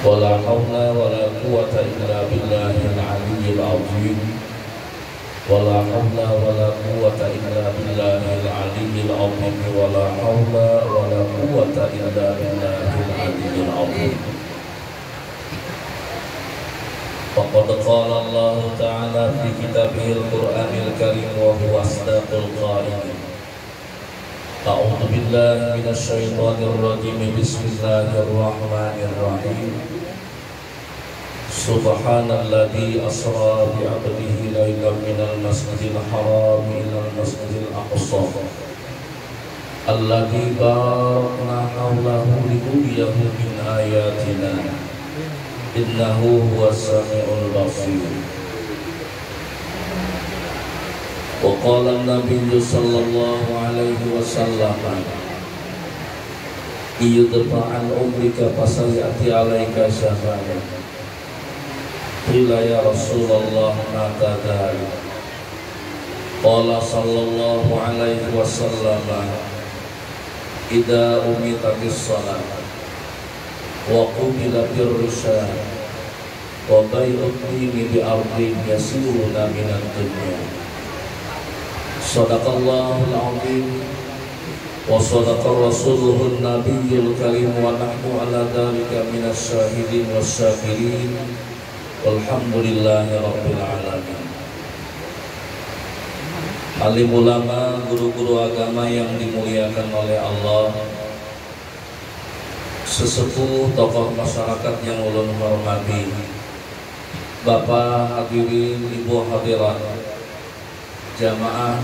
ولا حول ولا قوة إلا بالله العلي العظيم ولا حول ولا قوة إلا بالله العلي العظيم ولا حول ولا قوة إلا بالله العلي العظيم. فقد قال الله تعالى في كتابه القرآن الكريم وهو أصدق القائلين. أعوذ بالله من الشيطان الرجيم. بسم الله الرحمن الرحيم. سبحان الذي أسرى بعبده ليلا من المسجد الحرام إلى المسجد الأقصى الذي باركنا حوله لنريه من آياتنا إنه هو السميع البصير. وقال النبي صلى الله عليه وسلم إيدفع عن عمرك فسيأتي عليك شهادة. قيل يا رسول الله ماذا ذلك؟ قال صلى الله عليه وسلم إذا أميتت الصلاة وقبلت الرشاد وبيع الدين بأرض يسيرون من الدنيا. Sadaqallahul azim wa sadaqa rasuluhun nabiyyul karim wa nahnu ala dhalika minas syahidin wasyakirin walhamdulillahi rabbil alamin. Alim ulama, guru-guru agama yang dimuliakan oleh Allah, sesepuh tokoh masyarakat yang ulun hormati, Bapak hadirin, Ibu hadirat, jamaah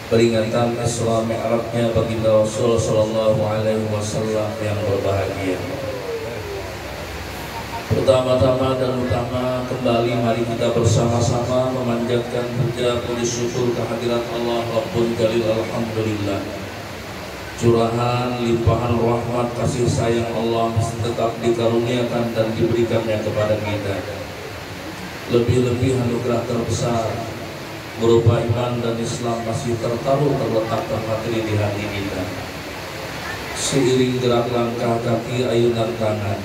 peringatan Isra Mi'rajnya baginda Rasul sallallahu alaihi wasallam yang berbahagia. Pertama-tama dan utama, kembali mari kita bersama-sama memanjatkan puja puji syukur kehadirat Allah Rabbul Jalil. Alhamdulillah, curahan limpahan rahmat kasih sayang Allah tetap dikaruniakan dan diberikannya kepada kita. Lebih-lebih anugerah terbesar berupa iman dan Islam masih terletak terpatri di hati kita. Seiring gerak langkah kaki, ayunan tangan,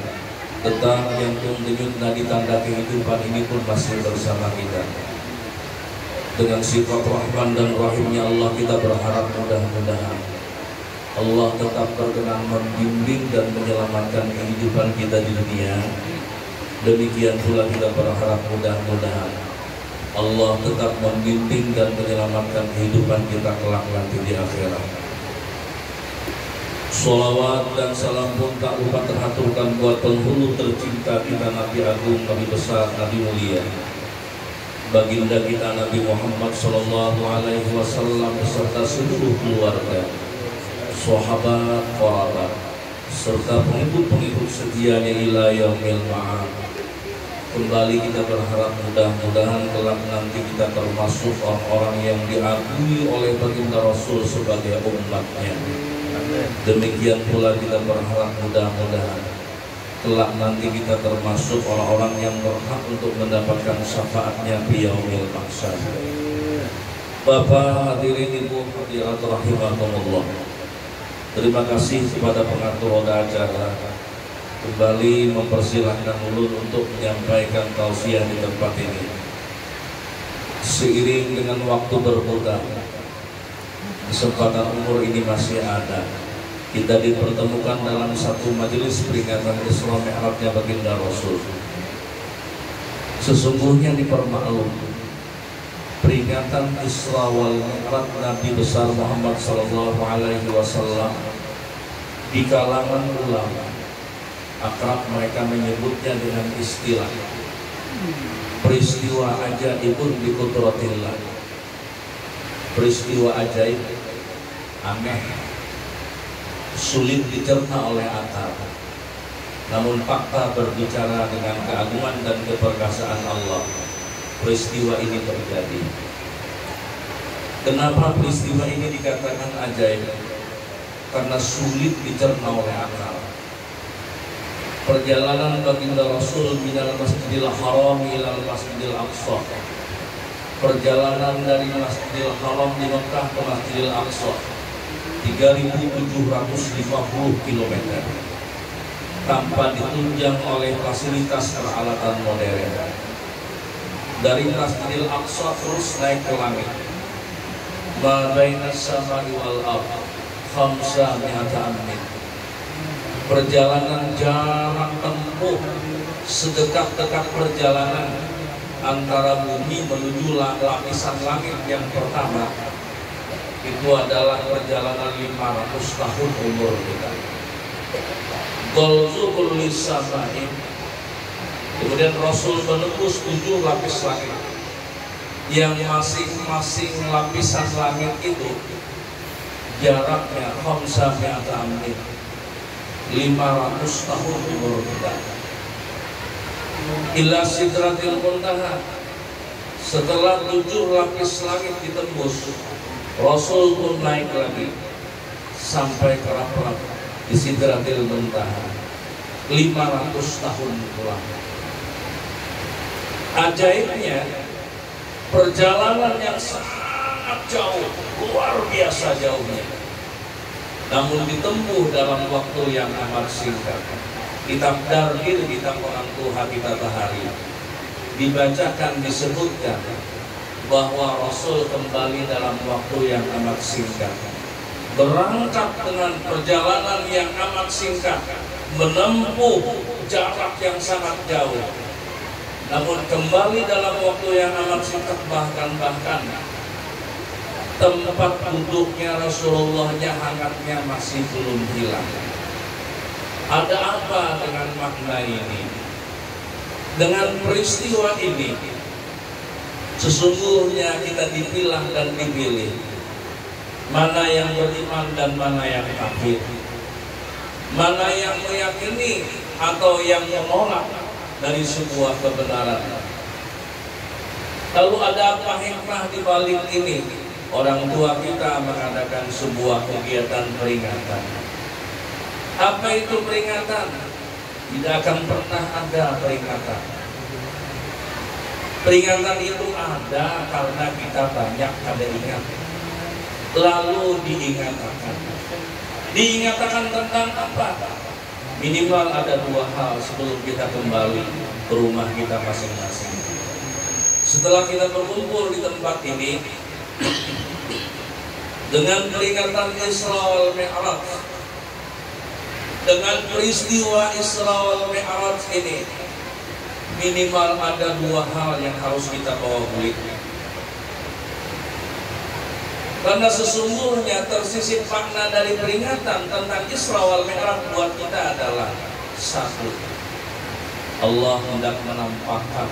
detak jantung, denyut nadi tanda kehidupan ini pun masih bersama kita. Dengan sifat Rahman dan Rahimnya Allah, kita berharap mudah-mudahan Allah tetap berkenan membimbing dan menyelamatkan kehidupan kita di dunia. Demikian pula kita berharap mudah-mudahan Allah tetap membimbing dan menyelamatkan kehidupan kita kelak nanti di akhirat. Sholawat dan salam pun tak lupa terhaturkan buat penghulu tercinta kita, Nabi Agung, Nabi besar, Nabi mulia, baginda kita Nabi Muhammad sallallahu alaihi wasallam beserta seluruh keluarga, sahabat, kerabat, serta pengikut-pengikut setianya ila yaumil ma'ad. Kembali kita berharap mudah-mudahan kelak nanti kita termasuk orang-orang yang diakui oleh baginda Rasul sebagai umatnya. Demikian pula kita berharap mudah-mudahan kelak nanti kita termasuk orang-orang yang berhak untuk mendapatkan syafaatnya fi yaumil mahsyar. Bapak hadirin, Ibu hadirat rahimakumullah, terima kasih kepada pengatur roda acara kembali mempersilahkan ulun untuk menyampaikan tausiah di tempat ini. Seiring dengan waktu berputar, kesempatan umur ini masih ada. Kita dipertemukan dalam satu majelis peringatan Isra Mi'rajnya baginda Rasul. Sesungguhnya dipermaklum, peringatan Isra wal Mi'raj Nabi besar Muhammad sallallahu alaihi wasallam di kalangan ulama akrab mereka menyebutnya dengan istilah peristiwa ajaibun bi qudratillah. Peristiwa ajaib, aneh, sulit dicerna oleh akal, namun fakta berbicara dengan keagungan dan keperkasaan Allah. Peristiwa ini terjadi. Kenapa peristiwa ini dikatakan ajaib? Karena sulit dicerna oleh akal. Perjalanan baginda Rasul minal Masjidil Haram ilal Masjidil Aqsa, perjalanan dari Masjidil Haram di Mekah ke Masjidil Aqsa 3.750 km. tanpa ditunjang oleh fasilitas peralatan modern. Dari Masjidil Aqsa terus naik ke langit. Ma bainas samai wal ardh khamsa mi'ata amin. Perjalanan jarak tempuh sedekat-dekat perjalanan antara bumi menuju lapisan langit yang pertama itu adalah perjalanan 500 tahun umur kita. Golzul lisamain. Kemudian Rasul menembus 7 lapis langit, yang masing-masing lapisan langit itu jaraknya khamsa mi'ata amin, 500 tahun umur kita. Ila sidratil muntaha. Setelah 7 lapis langit ditembus, Rasul pun naik lagi sampai ke Rabbah di sidratil muntaha, 500 tahun pulang. Ajaibnya, perjalanan yang sangat jauh, luar biasa jauhnya, namun ditempuh dalam waktu yang amat singkat. Kitab Darhir, kitab orang tua kita Tahari, dibacakan, disebutkan bahwa Rasul kembali dalam waktu yang amat singkat, berangkat dengan perjalanan yang amat singkat, menempuh jarak yang sangat jauh, namun kembali dalam waktu yang amat singkat. Bahkan tempat duduknya Rasulullahnya, hangatnya masih belum hilang. Ada apa dengan makna ini? Dengan peristiwa ini, sesungguhnya kita dipilah dan dipilih, mana yang beriman dan mana yang kafir, mana yang meyakini atau yang menolak dari sebuah kebenaran. Lalu ada apa hikmah di balik ini? Orang tua kita mengadakan sebuah kegiatan peringatan. Apa itu peringatan? Tidak akan pernah ada peringatan. Peringatan itu ada karena kita banyak ada ingat, lalu diingatkan. Diingatkan tentang apa? Minimal ada 2 hal sebelum kita kembali ke rumah kita masing-masing. Setelah kita berkumpul di tempat ini dengan peringatan Isra wal Mi'raj, dengan peristiwa Isra wal Mi'raj ini, minimal ada 2 hal yang harus kita bawa pulang. Karena sesungguhnya tersisip makna dari peringatan tentang Isra wal Mi'raj buat kita adalah satu, Allah hendak menampakkan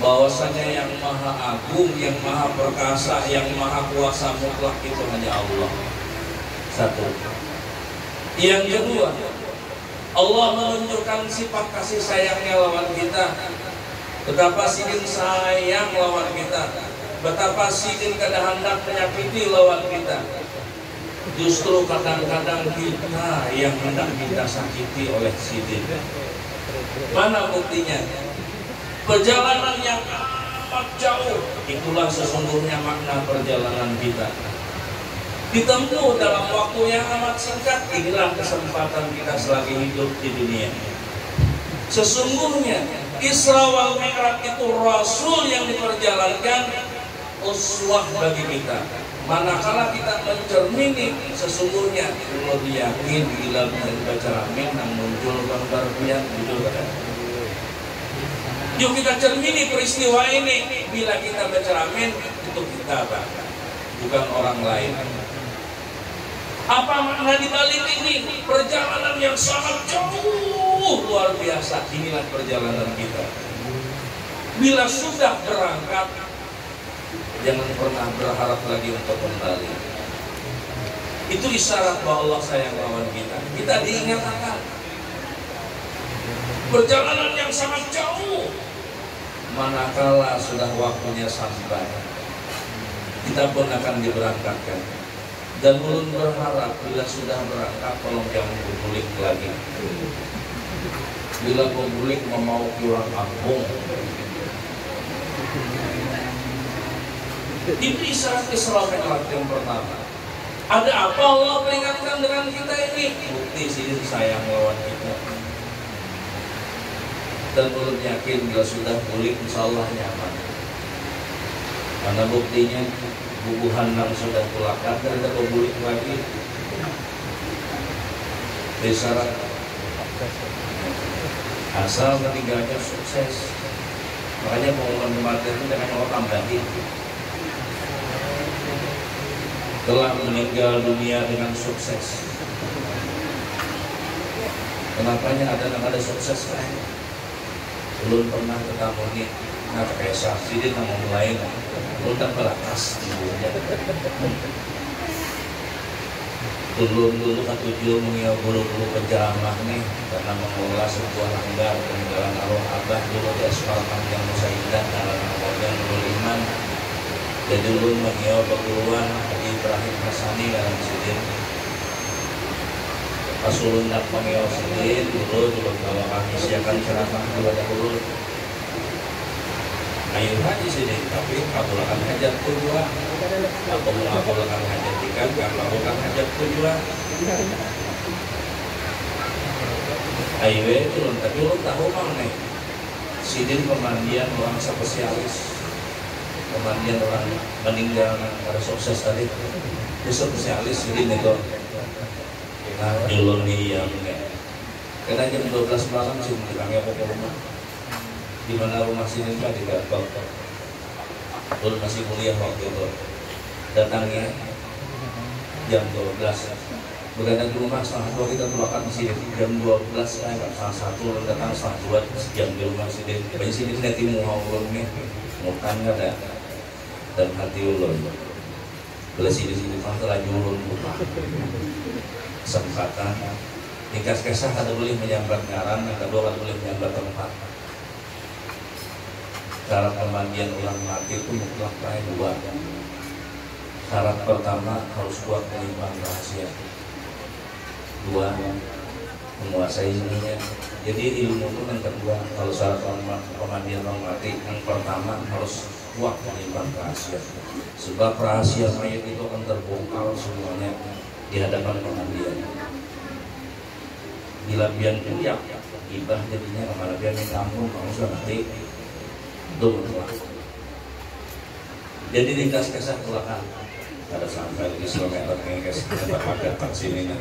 bahwasanya yang maha agung, yang maha perkasa, yang maha kuasa mutlak itu hanya Allah. Satu. Yang kedua, Allah menunjukkan sifat kasih sayangnya lawan kita. Betapa sidin sayang lawan kita, betapa sidin kada hendak menyakiti lawan kita. Justru kadang-kadang kita yang hendak kita sakiti oleh sidin. Mana buktinya? Perjalanan yang amat jauh, itulah sesungguhnya makna perjalanan kita. Ditempuh dalam waktu yang amat singkat, inilah kesempatan kita selagi hidup di dunia. Sesungguhnya Isra wal Mi'raj itu Rasul yang diperjalankan, uswah bagi kita. Manakala kita mencermini, sesungguhnya lebih yakin bila membaca ramin yang muncul gambar yang judul. Yuk kita cermini peristiwa ini. Bila kita baca ramin, untuk kita bukan orang lain. Apa makna di balik ini? Perjalanan yang sangat jauh, luar biasa. Inilah perjalanan kita. Bila sudah berangkat, jangan pernah berharap lagi untuk kembali. Itu isyarat bahwa Allah sayang lawan kita. Kita diingatkan perjalanan yang sangat jauh. Manakala sudah waktunya sampai, kita pun akan diberangkatkan. Dan ulun berharap bila sudah berangkat, tolong jangan berbulik lagi. Bila berbulik mau kurang kampung. Itu isyarat Isra Mi'raj yang pertama. Ada apa Allah peringatkan dengan kita ini? Bukti Sidin sayang lawan kita. Dan belum yakin bila sudah pulih insya Allah nyaman. Karena buktinya bubuhan yang sudah pulakan dan tidak pulih lagi. Bersyarat asal ketiganya sukses. Makanya pengumuman kematian itu dengan Allah tambahin. Telah meninggal dunia dengan sukses. Kenapanya ada sukses kan? Belum pernah ketemu nih. Nah kayak saksi dia nama mulai belum tak beratas dulu kan tujuh mengiau bulu-bulu penjamah nih karena mengelola sebuah langgar peninggalan arwah abah dulu di aspal panjang Nusa Indah dalam kemudian dulu iman. Jadi dulu mengiau perguruan Haji Ibrahim Hasani dalam Sidin. Pas ulun nak mengiau Sidin dulu kalau kami siakan ceramah dulu dahulu. Ayo haji Sidin, tapi kabulkan hajat tujuan. Aku mengabulkan hajat tiga, kabulkan hajat tujuan. Ayo itu, tapi lo tahu mang nih, Sidin pemandian orang spesialis, pemandian orang meninggal karena sukses tadi, itu spesialis Sidin itu. Nah, dulu nih yang karena jam 12 malam sih bilangnya pokok rumah. Di mana rumah Sidin kan di Garut. Dulu masih kuliah waktu itu. Datangnya jam 12. Berada di rumah setengah 2 kita tulakan di Sidin. Jam 12 setengah 1 datang setengah 2 jam di rumah Sidin. Banyak Sidin nanti mau ulun nih, mukan nggak ada dan hati ulun. Bila Sidin telah ulun buka kesempatan. Nikas-kesah ada boleh menyambat ngaran, yang kedua ada boleh menyambat tempat. Syarat pemandian ulang mati itu mutlak dua. Syarat pertama harus kuat menimbang rahasia. Dua, menguasai ilmunya. Jadi ilmu itu yang kedua. Kalau syarat pemandian ulang mati, yang pertama harus kuat menimbang rahasia. Sebab rahasia mayat itu akan terbongkar semuanya di hadapan pemandian. Bila bian kuyak, ibah jadinya kemana bian di kampung, kamu sudah mati. Jadi dikas-kasah belakang ada sampai di kilometer ngekes tempat tak sini nih.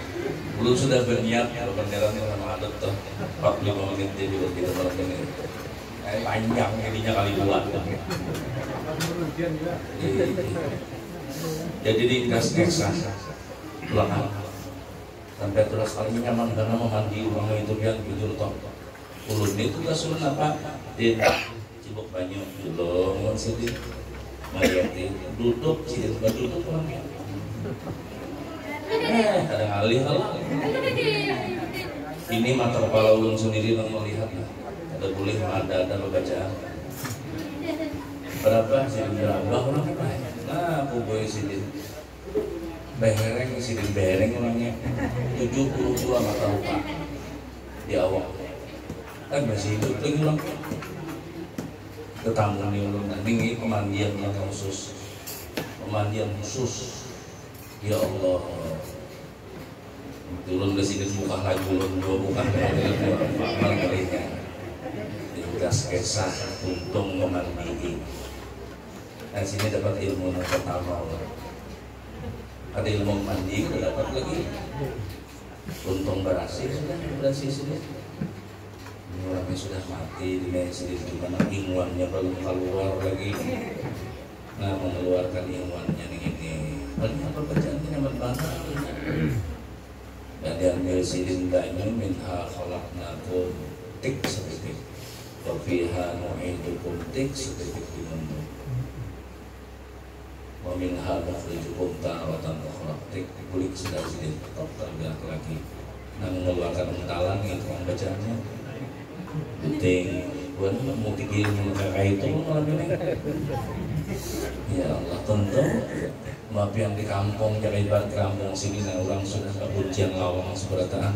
Belum sudah berniat kalau bendera ini sama adat tuh 45 menit jadi begitu malam ini. Panjang jadinya kali 2. Jadi dikas-kasah belakang sampai terus kali nyaman karena memandi uang itu biar jujur toh. Ulun itu kasulun apa? Cibuk banyu dulu Sidin mayati duduk Sidin duduk orangnya ada ngalih ini mata kepala ulun sendiri yang melihat ada boleh ada bacaan berapa Sidin berapa orang nah boy Sidin behereng Sidin behereng orangnya 72 mata lupa di awal kan masih hidup lagi orang tetamu nih ulun ini pemandian yang khusus ya Allah ulun kesini buka lagi ulun dua bukan amal mereka digas kesah untung memandi dan sini dapat ilmu yang pertama ada ilmu mandi dapat lagi untung berhasil sini orangnya sudah mati di sini gimana ilmuannya belum keluar lagi nah mengeluarkan ilmuannya ini paling apa bacaannya nyaman banget dan diambil Sidin banyu minha khalaqnakum tik seperti wa fiha nu'idukum tik seperti dimundur wa minha nukhrijukum taratan ukhra tik kulik sudah Sidin tetap tergerak lagi nah mengeluarkan entalan itu bacaannya penting buat mau dikirim kakak itu malam ini ya Allah tentu maaf yang di kampung jaga ibarat kampung sini nah orang sudah kebuncian lawang seberataan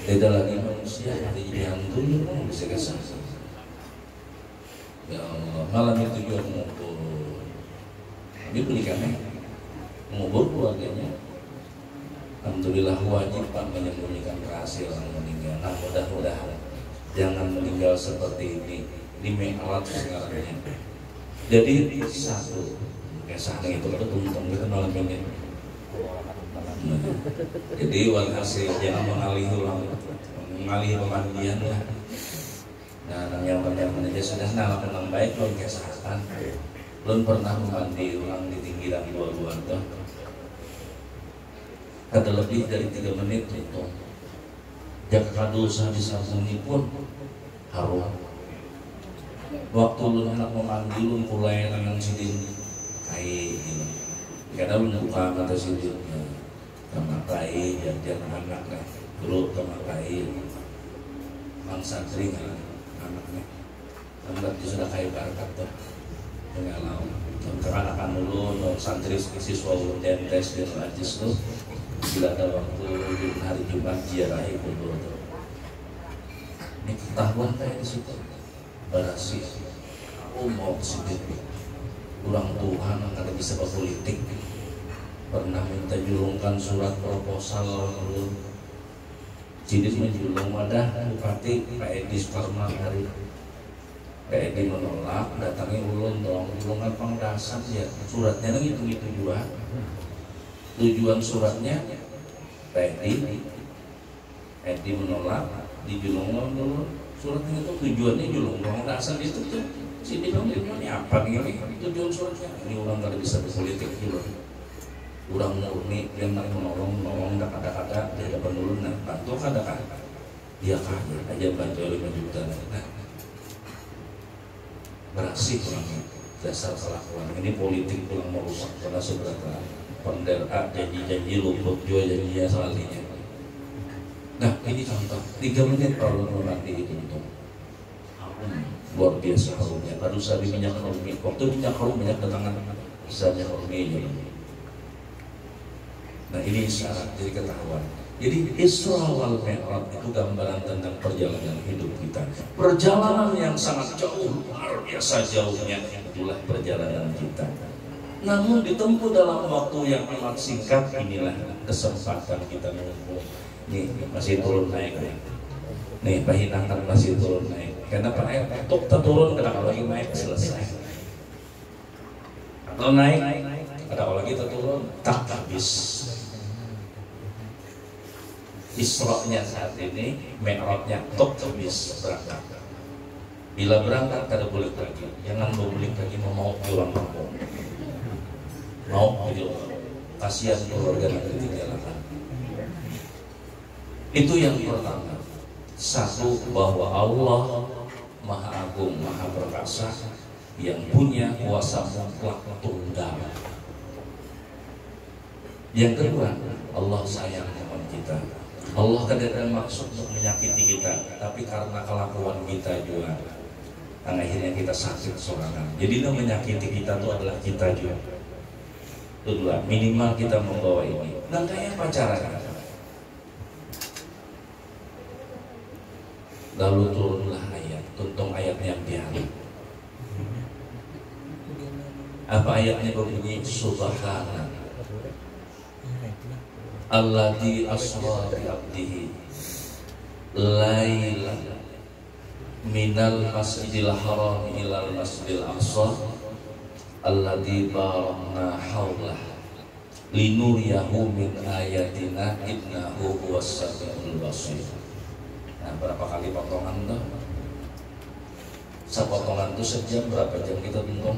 tidak lagi manusia jadi hantu bisa kesah ya Allah malam itu juga mengumpul ini belikannya mengubur keluarganya Alhamdulillah wajib Pak menyembunyikan rahasia orang meninggal. Nah mudah-mudahan jangan meninggal seperti ini. Ini me'alat sekarang ini. Jadi satu kisah itu kalau tuntung kita malam ini. Jadi walhasil jangan mengalih pemandian lah. Nah yang aja sudah nalakan baik belum kesehatan. Belum pernah mandi ulang di pinggiran dua-dua tuh. Kata lebih dari 3 menit itu. Jaka dosa disambungi pun harum. Waktu lu hendak memandi lu mulai dengan sidin kai gitu. Kadang lu buka kata sidin sama kai jajan anak lah. Dulu sama kai Mang Santri anaknya. Berarti sudah kai barakat tuh. Dengan kekanakan dulu santri siswa ulun dentes dan ajis tuh bila ada waktu di hari Jumat ziarahi dulu tuh. Ini ketahuan kayak di situ. Berasi, aku mau sedikit kurang Tuhan karena bisa berpolitik. Pernah minta julungkan surat proposal dulu. Jadi menjulung wadah Bupati Pak Edi Sukarma hari. Pak Edi menolak, datangi ulun tolong julungan pangdasan ya. Suratnya lagi itu juga. Tujuan suratnya Pak Edi menolak, dijulungan dulu. Suratnya itu tujuannya julung pangdasan itu tuh. Sini dong ini apa nih tujuan suratnya? Ini orang kalau bisa berpolitik dulu. Orang murni yang menolong tak ada dia dapat dulu nah bantu kan dia kaya aja bantu 5 juta nah berhasil orangnya dasar kelakuan ini politik pulang merusak karena seberapa penderaan janji-janji luput juga janjinya soalnya. Nah ini contoh 3 menit kalau mandi itu untuk luar biasa harumnya. Baru sabi minyak harum waktu minyak harum minyak datangan misalnya harumnya. Nah ini syarat jadi ketahuan. Jadi Isra wal Mi'raj itu gambaran tentang perjalanan hidup kita. Perjalanan yang sangat jauh, luar biasa jauhnya itulah perjalanan kita. Namun ditempuh dalam waktu yang amat singkat inilah kesempatan kita menempuh. Nih masih turun naik nih Pahinangan masih turun naik. Karena Pak Tok turun kadang lagi naik selesai. Atau naik kadang lagi turun tak habis. Isra-nya saat ini, Mi'rajnya tok habis berangkat. Bila berangkat kada boleh lagi, jangan boleh lagi mau orang kampung. Mau jadi kasihan keluarga yang ketinggalan. Itu yang pertama. Satu, bahwa Allah Maha Agung, Maha Perkasa yang punya kuasa mutlak tunggal. Yang kedua, Allah sayang sama kita. Allah kadang-kadang maksud untuk menyakiti kita, tapi karena kelakuan kita juga, akhirnya kita sakit sorangan. Jadi yang menyakiti kita itu adalah kita juga. Kedua, minimal kita membawa ini. Dan kayak pacaran. Lalu turunlah ayat, tuntung ayatnya biasa. Apa ayatnya berbunyi Subhana alladzi asra bi 'abdihi lailan minal masjidil haram ilal masjidil aqsa alladzi barakna haulah linuriyahu min ayatina innahu huwas samiul basir. Nah, berapa kali potongan tuh? Sepotongan tuh sejam, berapa jam kita tonton?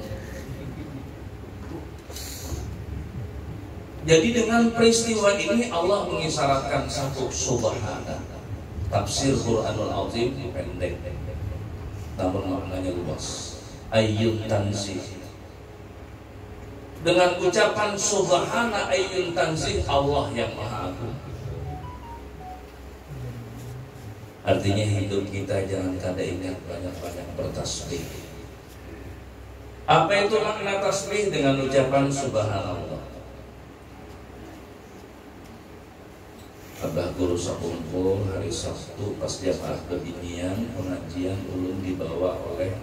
Jadi dengan peristiwa ini Allah mengisyaratkan satu subhana. Tafsir Quranul Azim pendek, namun maknanya luas. Ayyun tanzih. Dengan ucapan subhana ayyun tanzih, Allah yang Maha Agung. Artinya hidup kita jangan kada ingat banyak-banyak bertasbih. Apa itu makna tasbih? Dengan ucapan subhanallah. Abah guru sakumpul hari Sabtu pas jamaah kebinian pengajian ulun dibawa oleh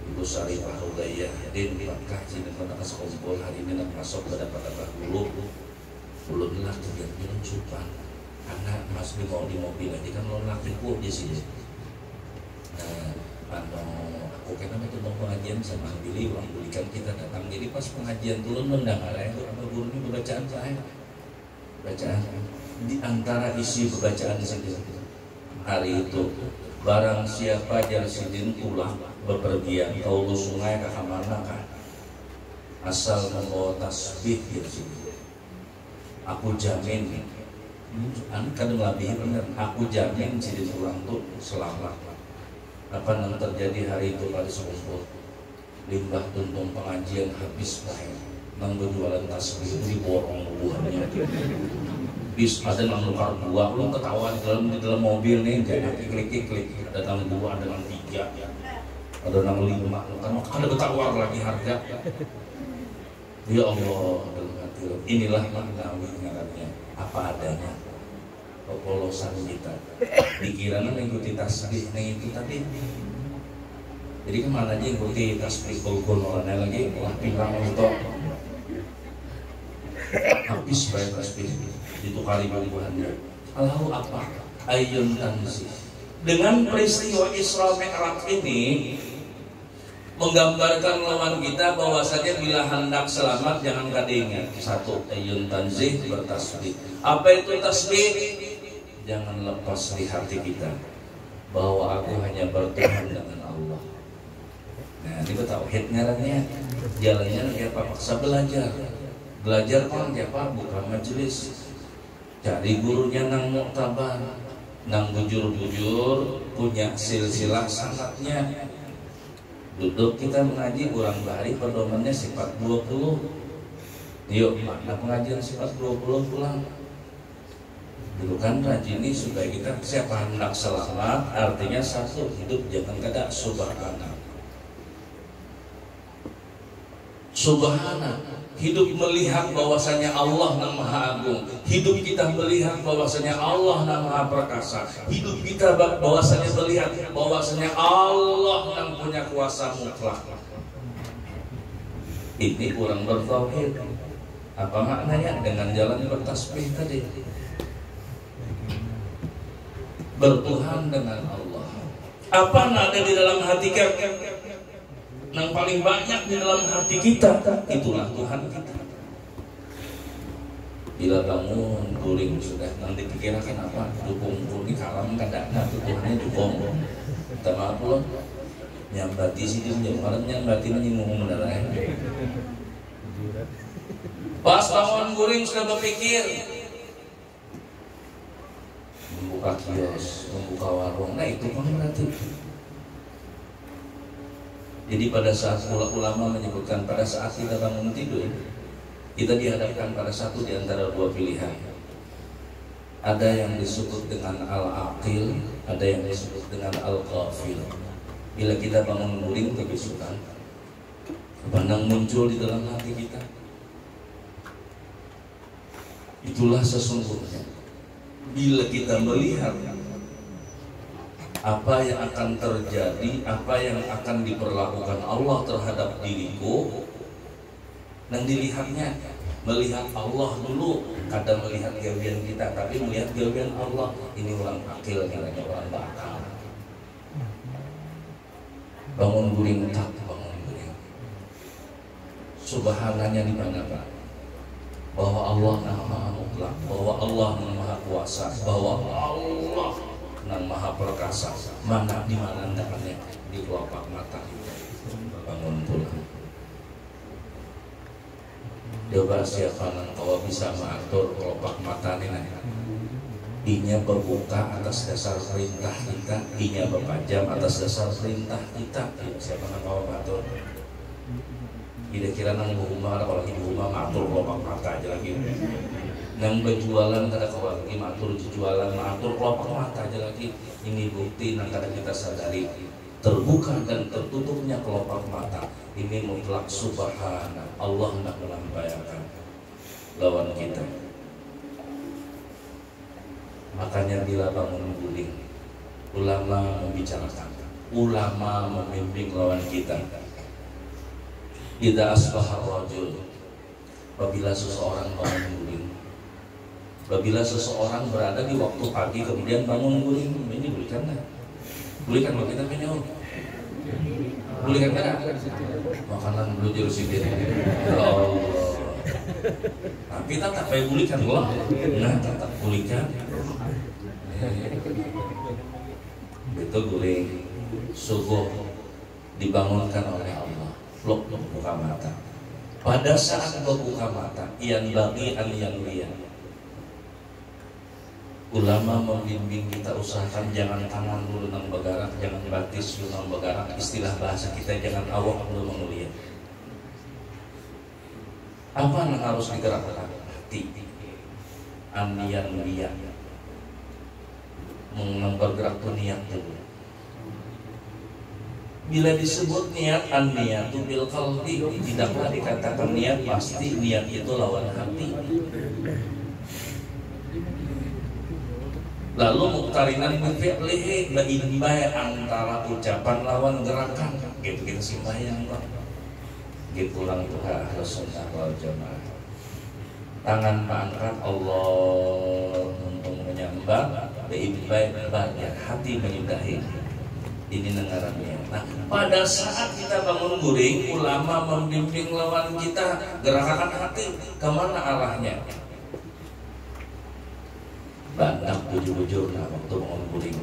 Ibu Syarifah Rugayah Din di Makkah. Jadi pada pas kumpul hari ini nak masuk pada Abah guru ulun laki yang minum supan anak mas mau di mobil aja kan ulun laki ku di sini. Nah aku kena itu mau pengajian sama Billy uang belikan kita datang, jadi pas pengajian ulun mendengar itu apa guru ini bacaan saya bacaan di antara isi pembacaan sidin hari itu, barang siapa jar sidin pulang bepergian kau sungai ke mana kan asal membawa tasbih ya sidin, aku jamin kadang lebih benar, aku jamin sidin pulang tuh selamat. Apa yang terjadi hari itu pada sebuah limbah tuntung pengajian habis baik nang berjualan tasbih itu diborong buahnya bis ada nang nukar buah lu ketahuan di dalam mobil nih jadi klik ada nang 2 ada nang 3 ada nang 5 kan ada bertawar lagi harga ya Allah inilah maknawi ngarannya apa adanya kepolosan kita dikira mengikuti tasbih itu tadi jadi kemana aja ikuti tasbih golongannya lagi lah pilang untuk habis bayar tasbih ditukari buah-buahannya Allahu apa ayun tanzih dengan peristiwa Isra Mi'raj ini menggambarkan lawan kita bahwasanya bila hendak selamat jangan kadingan satu ayun tanzih bertasbih. Apa itu tasbih? Jangan lepas di hati kita bahwa aku hanya bertuhan dengan Allah. Nah ini tauhid ngarannya jalannya kayak apa paksa belajar kan kayak apa buka majelis cari gurunya nang muktabar nang bujur-bujur punya silsilah sanatnya duduk kita mengaji kurang bahari pedomannya sifat 20 yuk makna pengajian sifat 20 pulang dulu kan rajini supaya kita siapa hendak selamat artinya satu hidup jangan kada subhana hidup melihat bahwasanya Allah yang Maha Agung, hidup kita melihat bahwasanya Allah yang Maha Perkasa, hidup kita bahwasanya melihat bahwasanya Allah yang punya kuasa mutlak. Ini kurang bertauhid. Apa maknanya dengan jalan bertasbih tadi? Bertuhan dengan Allah. Apa yang ada di dalam hati kita? Yang paling banyak di dalam hati kita itulah Tuhan kita. Bila bangun guling sudah nanti pikirkan apa dukung ini kalam kadang-kadang Tuhannya dukung. Minta maaf loh. Nyambati sih dia malam nyambati menyinggung mendarah. Pas bangun guling sudah berpikir membuka kios, membuka warung. Nah itu kan berarti. Jadi pada saat ulama menyebutkan pada saat kita bangun tidur, kita dihadapkan pada satu di antara dua pilihan. Ada yang disebut dengan al-aqil, ada yang disebut dengan al-ghafil. Bila kita bangun guling kebesukan, pandang muncul di dalam hati kita. Itulah sesungguhnya. Bila kita melihat apa yang akan terjadi, apa yang akan diperlakukan Allah terhadap diriku, dan dilihatnya melihat Allah dulu, kadang melihat gawean kita, tapi melihat gawean Allah. Ini orang akil, namanya orang bakal. Bangun guling tak, bangun guling. Subhananya di mana Pak? Bahwa Allah Maha Mutlak, bahwa Allah Maha Kuasa, bahwa Allah yang Maha Perkasa. Mana di mana hendaknya di kelopak mata bangun pulang. Coba siapa yang kau bisa mengatur kelopak mata ini? Inya berbuka atas dasar perintah kita, inya berpajam atas dasar perintah kita. Siapa yang kau mengatur? Kira-kira nang rumah kalau di rumah ngatur kelopak mata aja lagi. Nang berjualan kada kau lagi ngatur jualan, ngatur kelopak mata aja lagi. Ini bukti nang kada kita sadari terbuka dan tertutupnya kelopak mata. Ini mutlak subhana Allah hendak melampaikan lawan kita. Makanya bila bangun guling, ulama membicarakan, ulama membimbing lawan kita. Idza asbahar rajul, apabila seseorang bangun guling, Apabila seseorang berada di waktu pagi kemudian bangun guling, ini gulingkan nggak? Gulingkan kalau kita punya gulingkan nggak? Makanan belum sipir. Oh, tapi tetap kayak gulingkan loh. Nah, tetap gulingkan. Itu guling subuh dibangunkan oleh Allah. Lo buka mata. Pada saat lo buka mata, yang bagi yang lihat. Ulama membimbing kita usahakan jangan tangan dulu nang bergerak, jangan batis dulu nang bergerak. Istilah bahasa kita jangan awak dulu menguliah. Apa yang harus digerakkan? Hati. Anian liat. Bergerak tuh niat dulu. Bila disebut niat, an-niyatu bil qalbi, tidaklah dikatakan niat, pasti niat itu lawan hati. Lalu muktarinan bifi'lihi, baimbay antara ucapan lawan gerakan. Gitu kita sembahyang Pak. Gitu pulang itu Ahlus Sunnah wal Jamaah. Tangan angkat Allah untuk menyembah, baimbay banyak hati menyudahi. Ini nengarannya. Nah, pada saat kita bangun guring, ulama membimbing lawan kita gerakan hati kemana arahnya? Banyak bujur-bujur waktu bangun guring.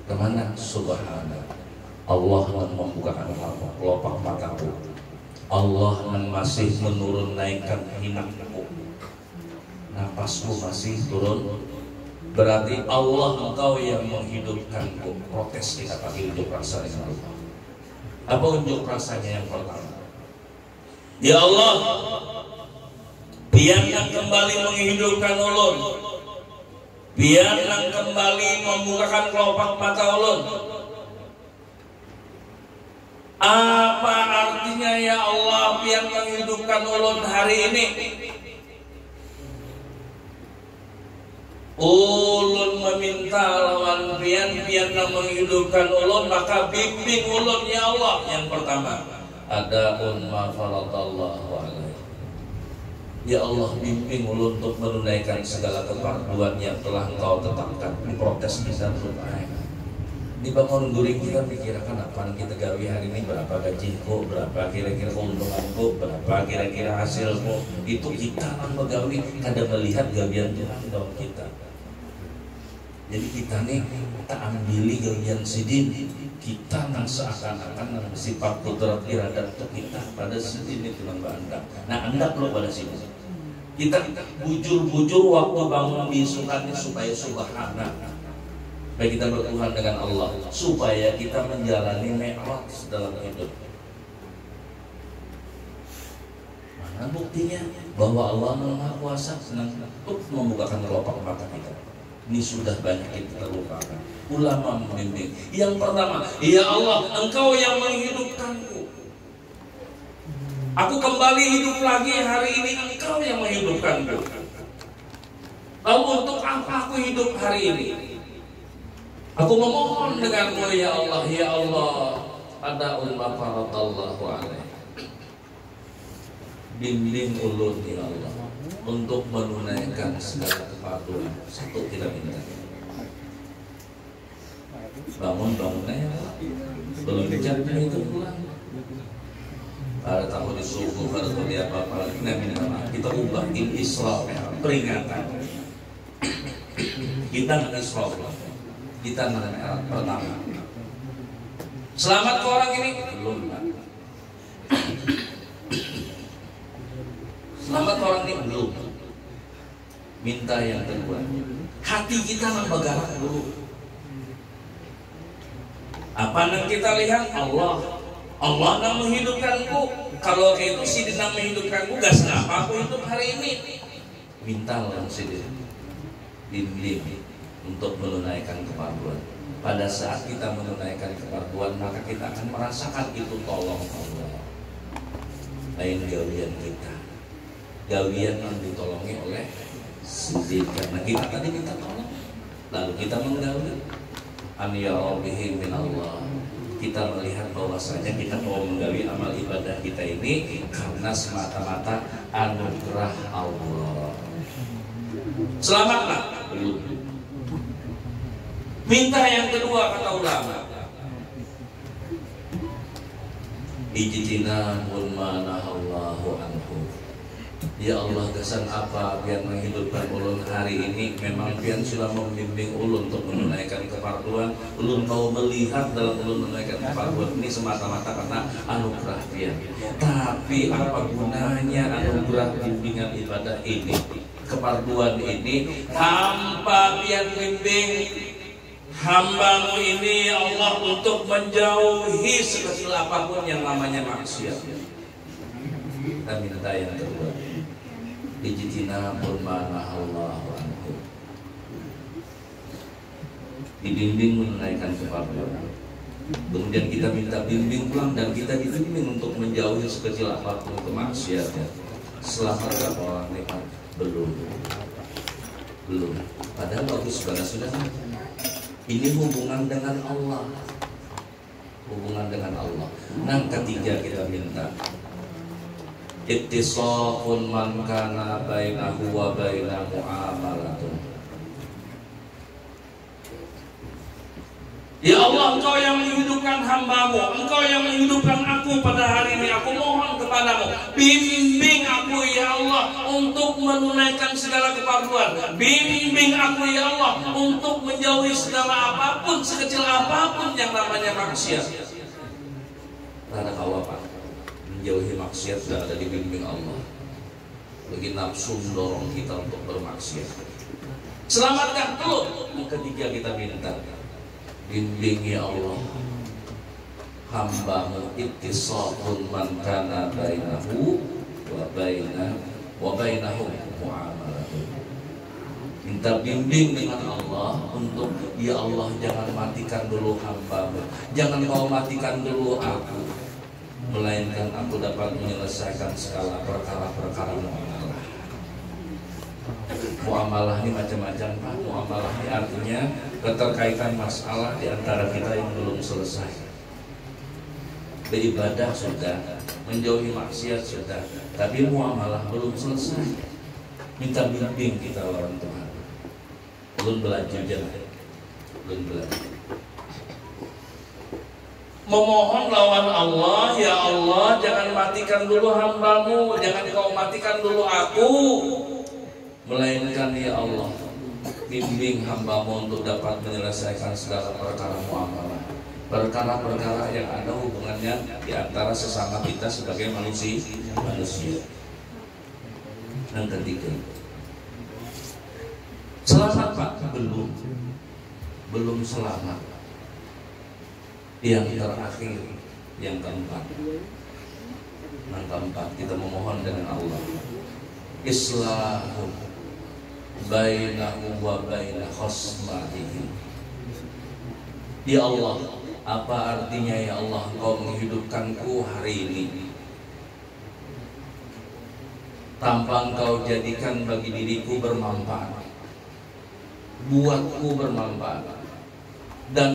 Kemana? Subhanallah. Allah membukakan kelopak mataku. Allah masih menurun naikkan hinakku. Napasku masih turun. Berarti Allah engkau yang menghidupkanku. Protes kita pakai unjuk rasa dengan Allah. Apa unjuk rasanya yang pertama? Ya Allah, biarlah kembali menghidupkan ulun, biarlah kembali membukakan kelopak mata ulun. Apa artinya ya Allah biar menghidupkan ulun hari ini? Ulun meminta lawan pian menghidupkan ulun, maka bimbing ulun ya Allah. Yang pertama, ada ma faradallahu alaihi. Ya Allah, bimbing ulun untuk menunaikan segala kefarduan yang telah Engkau tetapkan. Protes bisa terus. Di bangun guring kita pikirkan apa kita gawe hari ini, berapa gajiku, berapa kira-kira keuntunganku, berapa kira-kira hasilku. Itu kita akan begawi kada melihat gawian Tuhan dalam kita. Jadi kita nih tak ambili gawian sidin, kita nang seakan-akan nang sifat kudrat iradat itu kita pada sidin itu nang Anda. Nah Anda perlu pada sini. Kita bujur-bujur waktu bangun bisukannya supaya subhanallah. Supaya kita bertuhan dengan Allah, supaya kita menjalani mi'raj dalam hidup. Mana buktinya bahwa Allah Maha Kuasa senang untuk membukakan kelopak mata kita. Ini sudah banyak kita lupakan. Ulama membimbing. Yang pertama, ya Allah, Engkau yang menghidupkanku. Aku kembali hidup lagi hari ini, Engkau yang menghidupkanku. Lalu untuk apa aku hidup hari ini? Aku memohon denganmu ya Allah, ya Allah, ada ulma faradallahu alaihi. Bimbing ulun ya Allah untuk menunaikan segala kepatuhan. Satu kita minta. Bangun-bangunnya ya Allah. Belum dicapai itu pulang. Pada tahun di subuh, pada tahun di apa-apa, kita minta maaf. Kita ubah Isra peringatan. Kita Isra. Kita mengenai pertama. Selamat ke orang ini belum. Selamat ke orang ini belum. Minta yang kedua. Hati kita membagarak dulu. Apa yang kita lihat? Allah yang menghidupkanku. Kalau itu sidin yang menghidupkanku, gak kenapa aku hidup hari ini. Minta orang sidin. Bimbing untuk menunaikan kefarduan. Pada saat kita menunaikan kefarduan, maka kita akan merasakan itu tolong Allah. Lain gawian kita, gawian yang ditolongi oleh sidin. Karena kita tadi minta tolong, lalu kita menggawi. An ya rabbihi min Allah. Kita melihat bahwasanya kita mau menggawi amal ibadah kita ini karena semata-mata anugerah Allah. Selamatlah? Belum. Minta yang kedua, kata ulama, ijtinabul manahallahu anhu. Ya Allah, kesan apa biar menghidupkan ulun hari ini? Memang pian sudah membimbing ulun untuk menunaikan keparduan. Ulun mau melihat dalam ulun menunaikan keparduan ini semata-mata karena anugerah pian. Tapi apa gunanya anugerah bimbingan ibadah ini, keparduan ini, tanpa pian bimbing hambamu ini ya Allah untuk menjauhi sekecil apapun yang namanya maksiat. Kita minta yang kedua, ijtinabul manahallahu anhu. Dibimbing menunaikan keparduan. Kemudian kita minta bimbing pulang dan kita dibimbing untuk menjauhi sekecil apapun kemaksiatan. Selamat orang nikmat? Belum. Padahal bagus sudah. Ini hubungan dengan Allah. Yang ketiga kita minta ittisaqun man kana bainahu wa baina muamalatun. Ya Allah, Engkau yang menghidupkan hambamu, Engkau yang menghidupkan aku pada hari ini. Aku mohon kepadamu, bimbing aku ya Allah untuk menunaikan segala keparduan. Bimbing aku ya Allah untuk menjauhi segala apapun, sekecil apapun yang namanya maksiat. Karena kau apa? Menjauhi maksiat sudah ada di bimbing Allah. Bagi nafsu mendorong kita untuk bermaksiat. Selamatkan dulu. Yang ketiga kita minta, bimbing ya Allah hambamu ittisaqun man kana bainahu wa bainahu muamalatun. Minta bimbing dengan Allah untuk ya Allah jangan matikan dulu hambamu, jangan kau matikan dulu aku, melainkan aku dapat menyelesaikan segala perkara-perkara muamalah. Muamalah ini macam-macam Pak. Muamalah ini artinya keterkaitan masalah di antara kita yang belum selesai. Beribadah sudah, menjauhi maksiat sudah, tapi muamalah belum selesai. Minta bimbing kita orang Tuhan. Belum belajar. Memohon lawan Allah, ya Allah jangan matikan dulu hambamu, jangan kau matikan dulu aku, melainkan ya Allah bimbing hambamu untuk dapat menyelesaikan segala perkara muamalah, perkara-perkara yang ada hubungannya di antara sesama kita sebagai manusia. Yang ketiga, selamat Pak? Belum selamat. Yang terakhir, yang keempat, kita memohon dengan Allah, Islahu bainahu wa baina khasmatihi. Ya Allah, apa artinya ya Allah Engkau menghidupkanku hari ini tanpa Engkau jadikan bagi diriku bermanfaat, buatku bermanfaat, dan